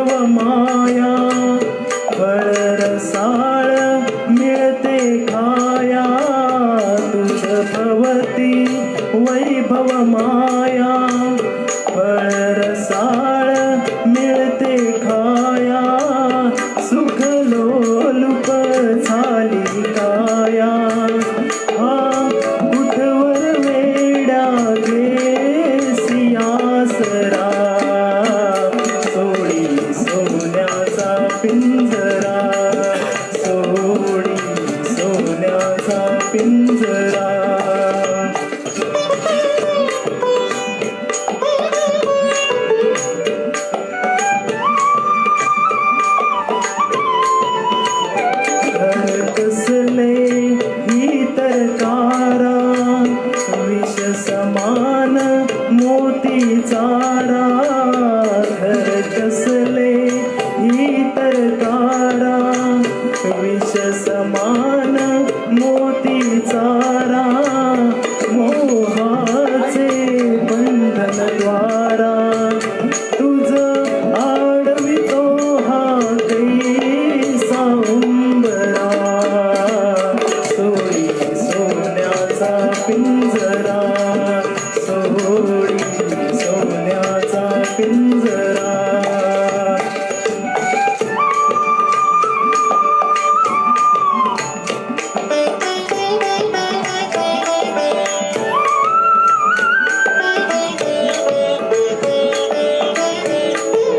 वैभव माया फळ रसाळ मिळते खाया तुझ भवती वैभव माया फळ रसाळ मिळते खाया सुख लोलुप झाली काया हा कुठवर वेड्या सियासरा सोडी सोन्याचा पिंजरा सोडी सोन्याचा पिंजरा कसले ही तरकारा विष समान मोती चारा घर कसले ही तरकारा विष समान मोती चारा मोहाचे बंधन द्वारा तुझ आडवितो हा कैसा उंबरा सोडी सोन्याचा पिंजरा सोडी सोन्याचा पिंजरा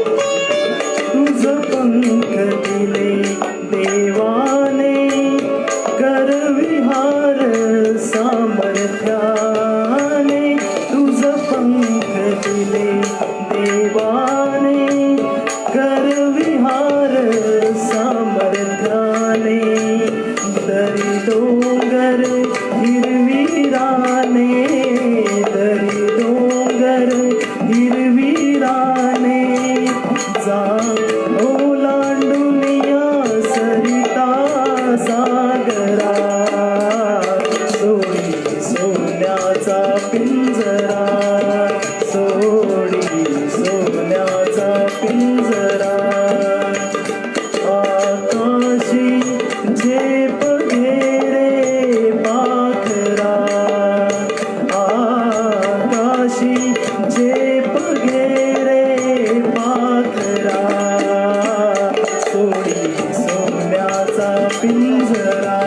तुझ पंख दिले देवाने कर विहार सामर्थ्याने तुझ पंख दिले देवाने कर विहार सामर्थ्याने दरी डोंगर हिरवीराने दरी डोंगर हिरवीराने जा ओलांडुनिया सरिता सागरा सोडी सोन्याचा पिंजरा सोडी सोन्याचा पिंजरा आकाशी झेप घेरे पाखरा आकाशी झेप घेरे पाखरा सोडी सोन्याचा पिंजरा